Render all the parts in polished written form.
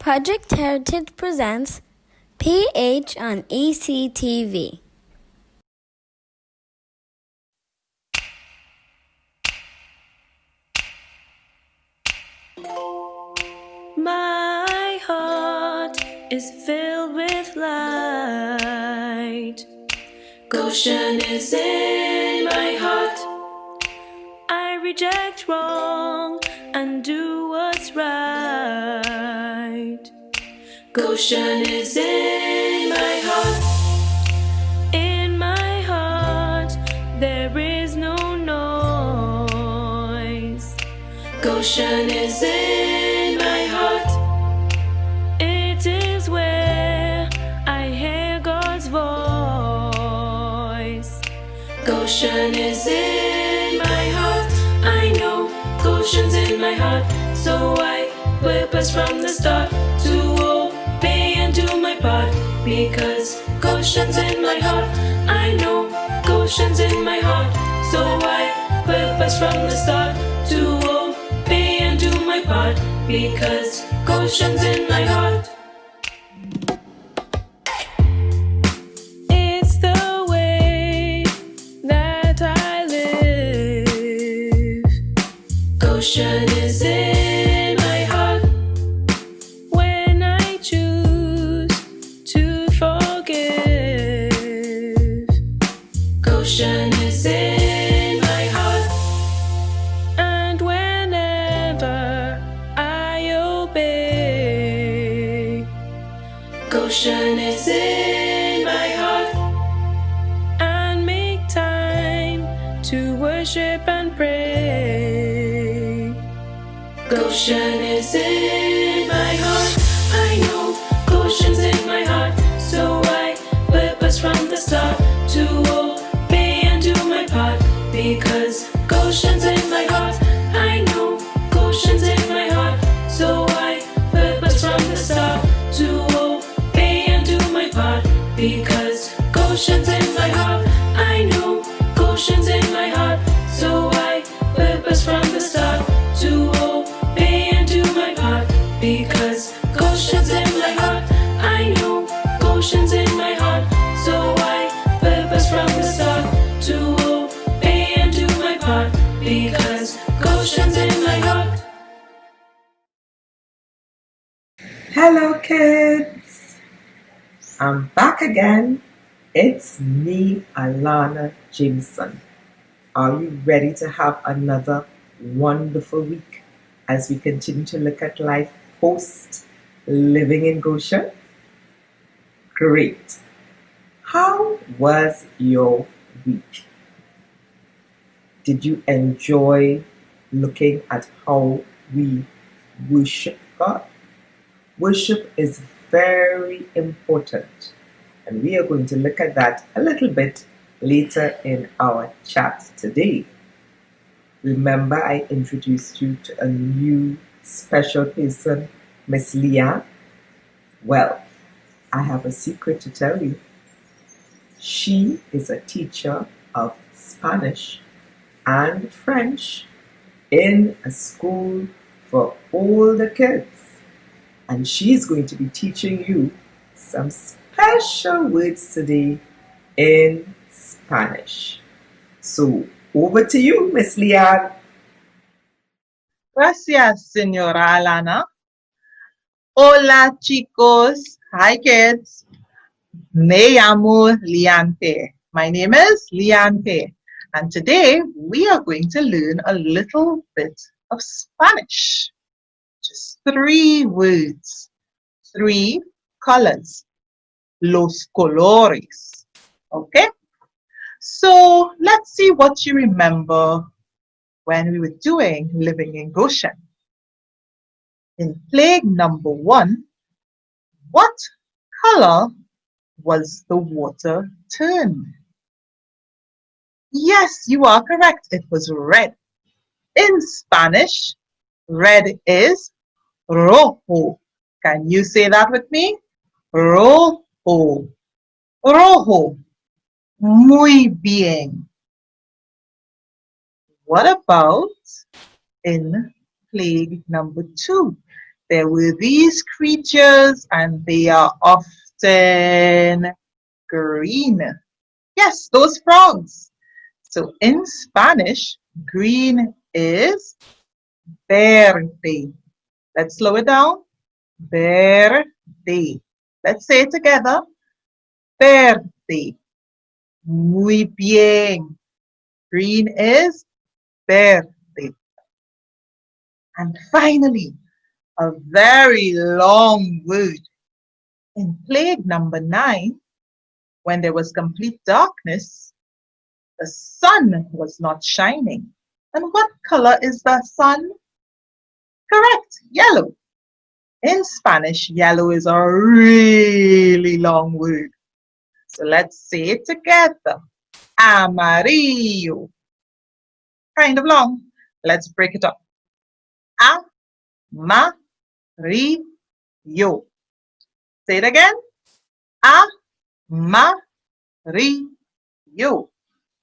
Project Heritage presents PH on ECTV. My heart is filled with light. Goshen is in my heart. I reject wrong and do what's right. Goshen is in my heart. In my heart there is no noise. Goshen is in my heart. It is where I hear God's voice. Goshen is in my heart. I know Goshen's in my heart, so I purpose from the start to obey and do my part. Because Goshen's in my heart, I know Goshen's in my heart, so I purpose from the start to obey and do my part. Because Goshen's in my heart. It's the way that I live. Goshen is in my heart. When I choose to forgive, Goshen is in my heart. And whenever I obey, Goshen is in my heart. And make time to worship and pray, Goshen is in my heart. I know Goshen's in my heart, so I purpose from the start to obey and do my part. Because Goshen's in my heart, I know Goshen's in my heart, so I purpose from the start to obey and do my part. Because Goshen's in my heart, I know Goshen's in my heart, so I purpose from the start to obey and do my part. Because Goshen's in my heart, I know Goshen's in my heart, so I purpose from the start to obey and do my part. Because Goshen's in my heart. Hello kids, I'm back again. It's me, Alana Jameson. Are you ready to have another wonderful week as we continue to look at life post living in Goshen? Great. How was your week? Did you enjoy looking at how we worship God? Worship is very important, and we are going to look at that a little bit later in our chat today. Remember, I introduced you to a new special person, Miss Leanne. Well, I have a secret to tell you. She is a teacher of Spanish and French in a school for older kids. And she's going to be teaching you some special words today in Spanish. So, over to you, Miss Leanne. Gracias, señora Alana. Hola, chicos. Hi, kids. Me llamo Leanne. My name is Leanne, and today we are going to learn a little bit of Spanish. Just 3 words, 3 colors. Los colores. Okay? So let's see what you remember when we were doing living in Goshen. In plague number 1, what color was the water turned? Yes, you are correct. It was red. In Spanish, red is rojo. Can you say that with me? Rojo. Rojo. Muy bien. What about in plague number 2? there were these creatures and they are often green. Yes, those frogs. So in Spanish, green is verde. Let's slow it down. Verde. Let's say it together. Verde. Muy bien. Green is verde. And finally, a very long word. In plague number 9, when there was complete darkness, the sun was not shining. And what color is the sun? Correct, yellow. In Spanish, yellow is a really long word. So let's say it together. Amarillo. Kind of long. Let's break it up. Amarillo. Say it again. Amarillo.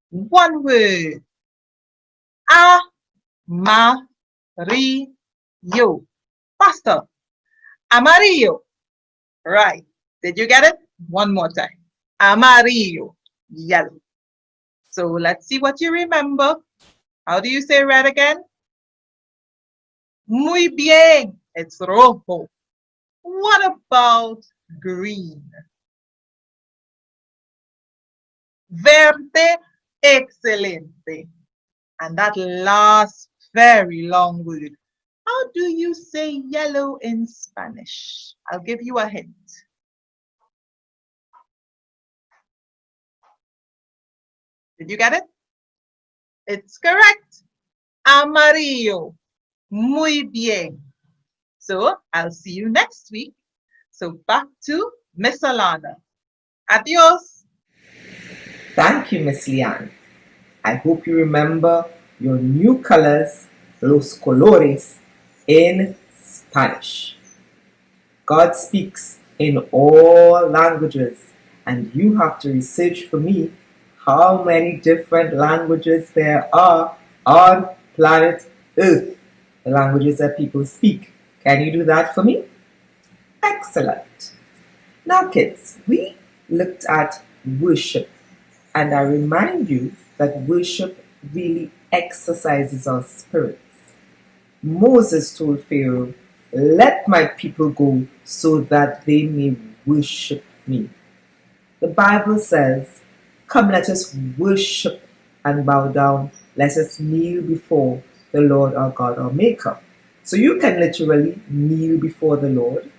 One word. Amarillo. Faster. Amarillo. Right. Did you get it? One more time. Amarillo. Yellow. So let's see what you remember. How do you say red again? Muy bien. It's rojo. What about green? Verde. Excelente. And that last very long word. How do you say yellow in Spanish? I'll give you a hint. Did you get it? It's correct. Amarillo. Muy bien. So I'll see you next week. So back to Miss Alana. Adios. Thank you, Miss Liane. I hope you remember your new colors, los colores, in Spanish. God speaks in all languages, and you have to research for me how many different languages there are on planet Earth, the languages that people speak. Can you do that for me? Excellent. Now, kids, we looked at worship, and I remind you that worship really exercises our spirits. Moses told Pharaoh, "Let my people go so that they may worship me." The Bible says, "Come, let us worship and bow down. Let us kneel before the Lord our God, our Maker." So you can literally kneel before the Lord.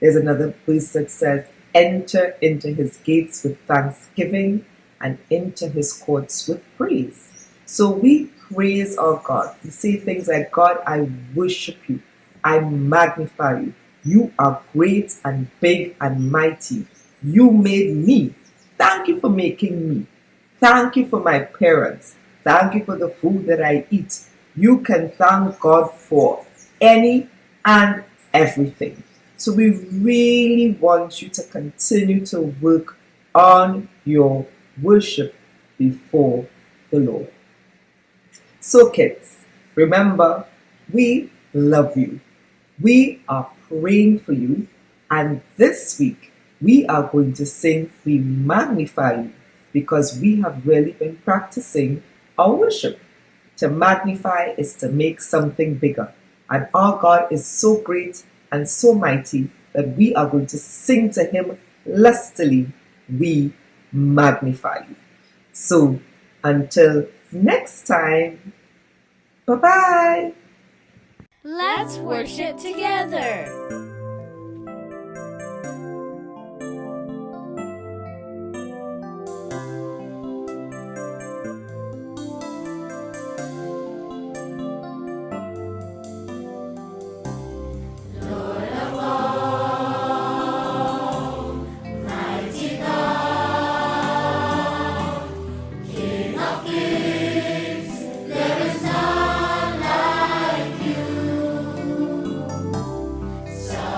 There's another verse that says, "Enter into his gates with thanksgiving and into his courts with praise." So we praise our God. We say things like, "God, I worship you. I magnify you. You are great and big and mighty. You made me. Thank you for making me. Thank you for my parents. Thank you for the food that I eat." You can thank God for any and everything. So we really want you to continue to work on your worship before the Lord. So kids, remember, we love you. We are praying for you. And this week, we are going to sing "We Magnify You" because we have really been practicing our worship. To magnify is to make something bigger. And our God is so great and so mighty that we are going to sing to him lustily, "We magnify you." So until next time, bye-bye. Let's worship together. So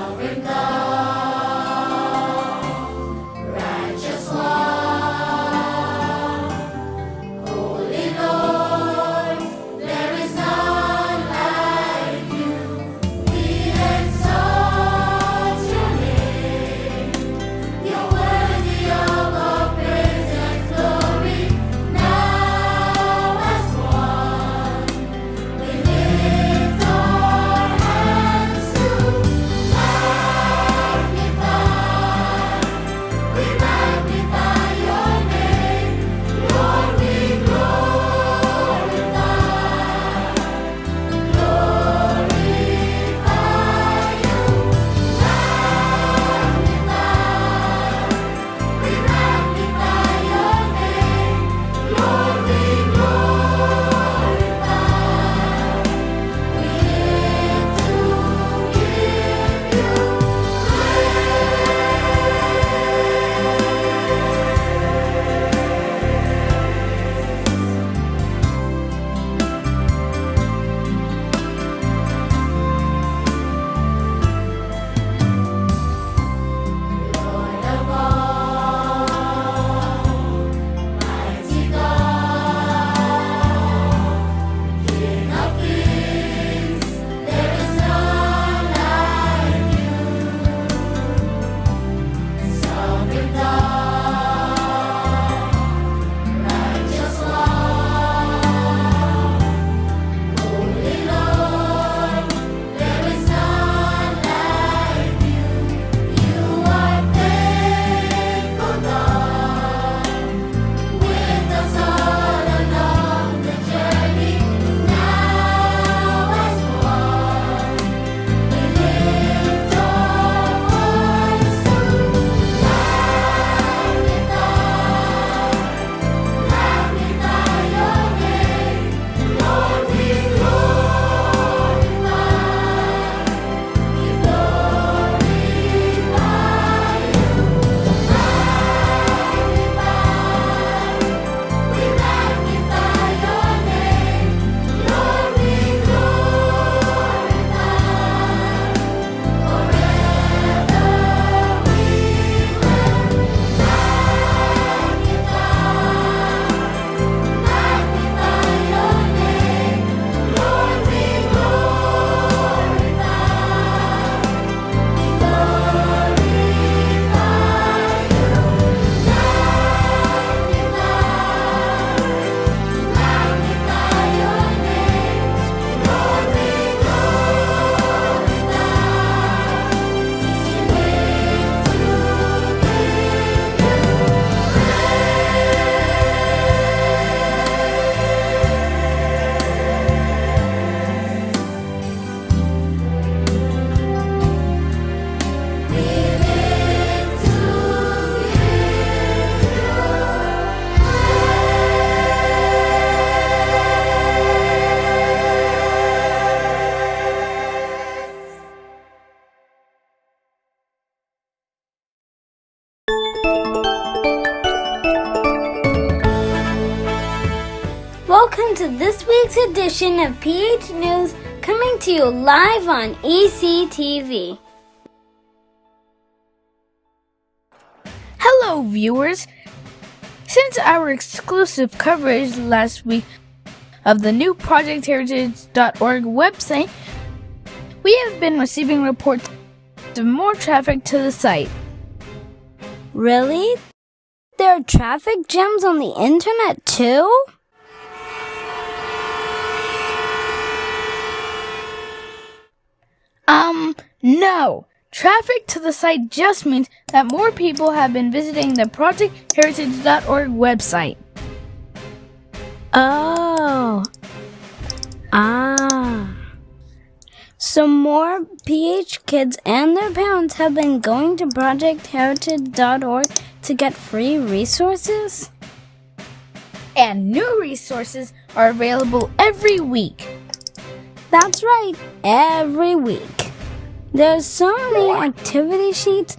Welcome to this week's edition of PH News, coming to you live on ECTV. Hello, viewers. Since our exclusive coverage last week of the new ProjectHeritage.org website, we have been receiving reports of more traffic to the site. Really? There are traffic jams on the internet too? No. Traffic to the site just means that more people have been visiting the ProjectHeritage.org website. Oh. So more PH kids and their parents have been going to ProjectHeritage.org to get free resources? And new resources are available every week. That's right, every week. There's so many activity sheets,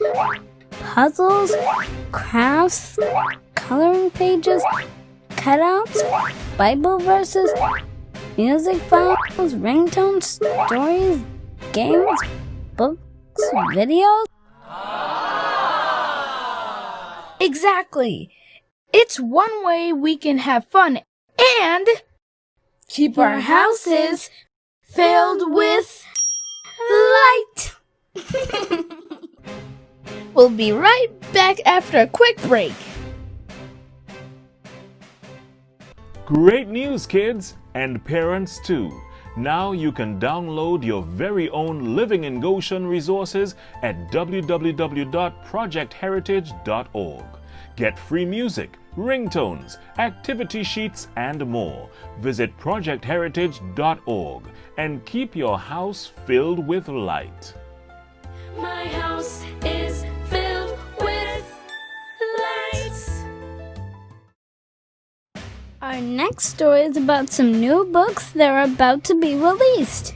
puzzles, crafts, coloring pages, cutouts, Bible verses, music files, ringtones, stories, games, books, videos. Exactly. It's one way we can have fun and keep our houses filled with light. We'll be right back after a quick break. Great news, kids, and parents too. Now you can download your very own Living in Goshen resources at www.projectheritage.org. Get free music, ringtones, activity sheets, and more. Visit projectheritage.org and keep your house filled with light. My house is filled with lights. Our next story is about some new books that are about to be released.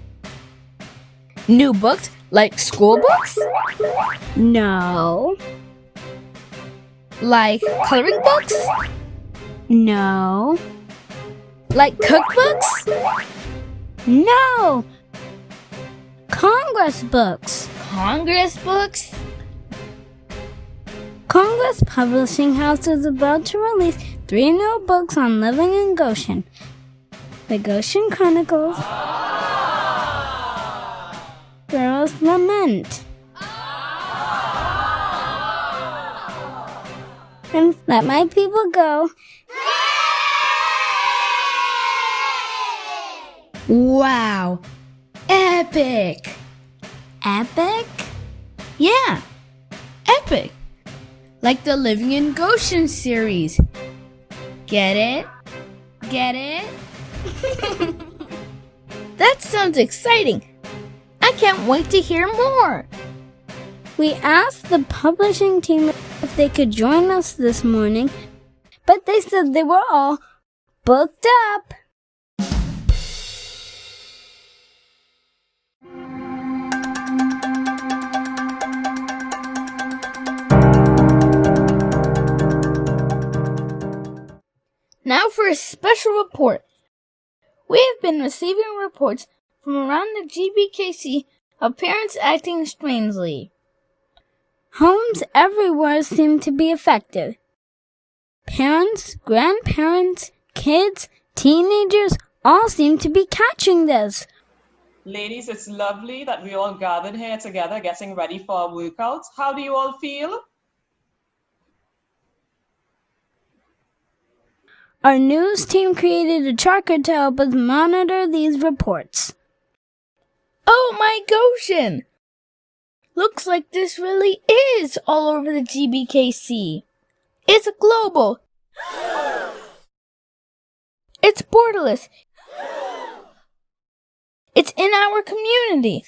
New books? Like school books? No. Like coloring books? No. Like cookbooks? No. Congress books. Congress books? Congress Publishing House is about to release 3 new books on living in Goshen. The Goshen Chronicles, Girls Lament, and Let My People Go. Wow. Epic. Epic? Yeah. Epic. Like the Living in Goshen series. Get it? Get it? That sounds exciting. I can't wait to hear more. We asked the publishing team if they could join us this morning, but they said they were all booked up. Now for a special report. We have been receiving reports from around the GBKC of parents acting strangely. Homes everywhere seem to be affected. Parents, grandparents, kids, teenagers all seem to be catching this. Ladies, it's lovely that we all gathered here together getting ready for our workouts. How do you all feel? Our news team created a tracker to help us monitor these reports. Oh my Goshen! Looks like this really is all over the GBKC. It's global. It's borderless. It's in our community.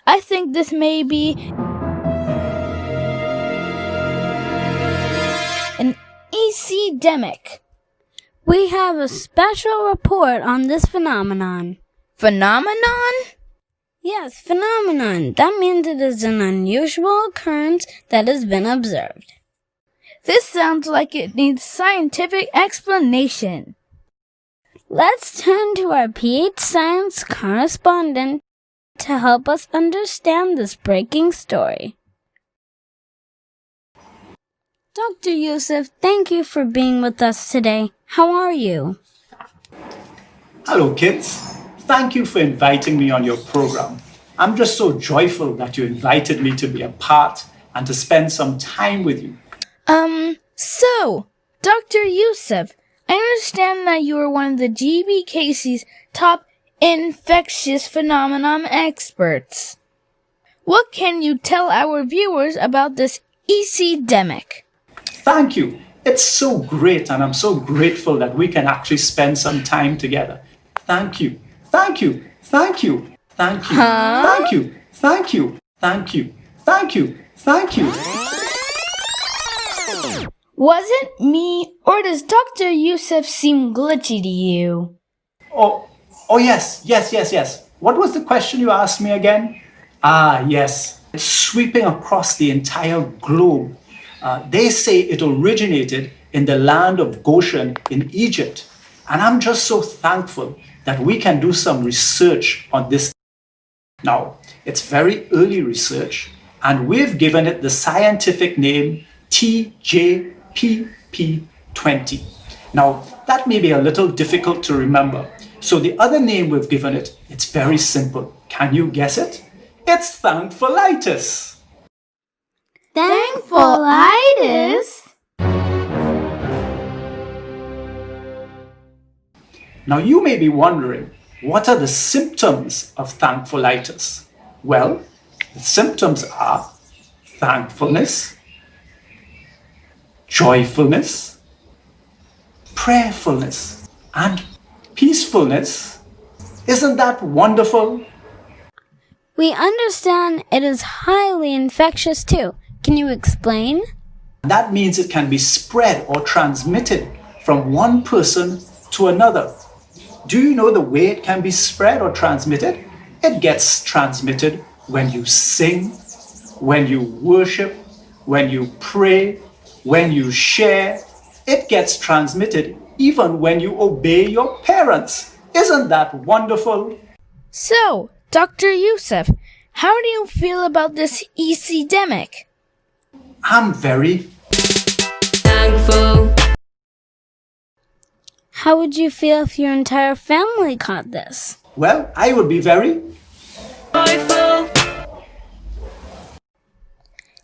I think this may be an EC-demic. We have a special report on this phenomenon. Phenomenon? Yes, phenomenon. That means it is an unusual occurrence that has been observed. This sounds like it needs scientific explanation. Let's turn to our PH Science correspondent to help us understand this breaking story. Dr. Yusuf, thank you for being with us today. How are you? Hello, kids. Thank you for inviting me on your program. I'm just so joyful that you invited me to be a part and to spend some time with you. So, Dr. Yusuf, I understand that you are one of the GBKC's top infectious phenomenon experts. What can you tell our viewers about this EC-demic? Thank you. It's so great, and I'm so grateful that we can actually spend some time together. Thank you. Thank you. Thank you. Thank you. Huh? Thank you. Thank you. Thank you. Thank you. Thank you. Was it me, or does Dr. Yusuf seem glitchy to you? Oh yes. What was the question you asked me again? Yes. It's sweeping across the entire globe. They say it originated in the land of Goshen in Egypt. And I'm just so thankful that we can do some research on this. Now, it's very early research, and we've given it the scientific name TJPP20. Now, that may be a little difficult to remember. So the other name we've given it, it's very simple. Can you guess it? It's thankfulitis. Thankfulitis? Now you may be wondering, what are the symptoms of thankfulitis? Well, the symptoms are thankfulness, joyfulness, prayerfulness, and peacefulness. Isn't that wonderful? We understand it is highly infectious too. Can you explain? That means it can be spread or transmitted from one person to another. Do you know the way it can be spread or transmitted? It gets transmitted when you sing, when you worship, when you pray, when you share. It gets transmitted even when you obey your parents. Isn't that wonderful? So, Dr. Yusuf, how do you feel about this EC-demic? I'm very Thankful. How would you feel if your entire family caught this? well, I would be very Joyful.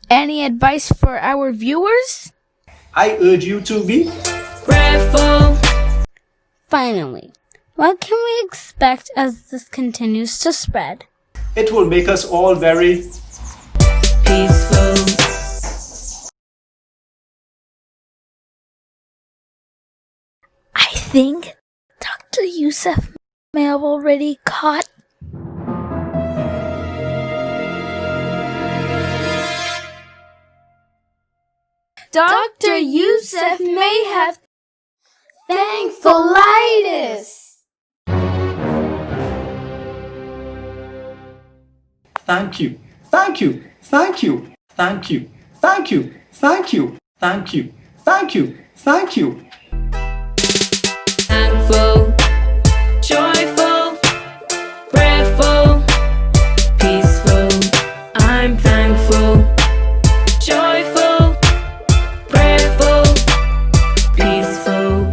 Any advice for our viewers? I urge you to be Prayerful. Finally, what can we expect as this continues to spread? It will make us all very Peaceful. I think Dr. Yusuf may have already caught. Dr. Yusuf may have thankfulitis. thank you, thank you, thank you, thank you, thank you, thank you, thank you, thank you, thank you. Thankful. Joyful. Prayerful. Peaceful. I'm thankful. Joyful. Prayerful. Peaceful.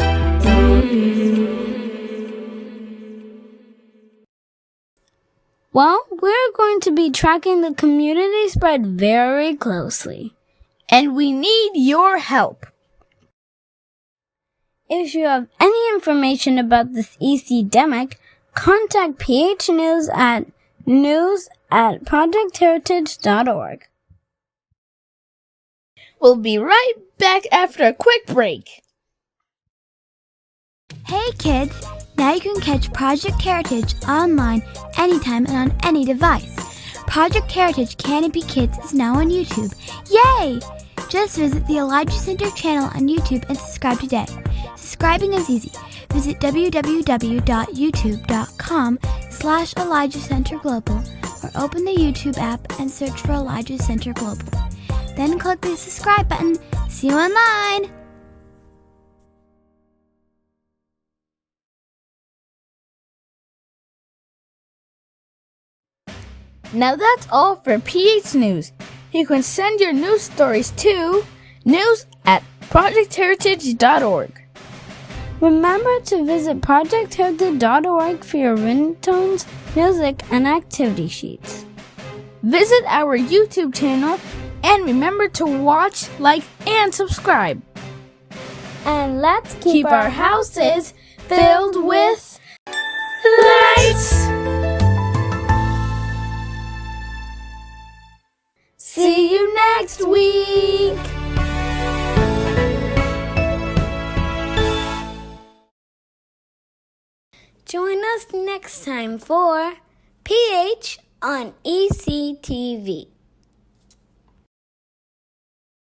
Well, we're going to be tracking the community spread very closely. And we need your help. If you have any information about this EC-demic, contact PH News at news@projectheritage.org. We'll be right back after a quick break. Hey kids! Now you can catch Project Heritage online anytime and on any device. Project Heritage Canopy Kids is now on YouTube. Yay! Just visit the Elijah Center channel on YouTube and subscribe today. Subscribing is easy. Visit www.youtube.com/Elijah Center Global or open the YouTube app and search for Elijah Center Global. then click the subscribe button. See you online! Now that's all for PH News. You can send your news stories to news@projectheritage.org. Remember to visit projectheritage.org for your ringtones, music, and activity sheets. Visit our YouTube channel and remember to watch, like, and subscribe. And let's Keep our houses filled with lights. See you next week. Join us next time for PH on ECTV.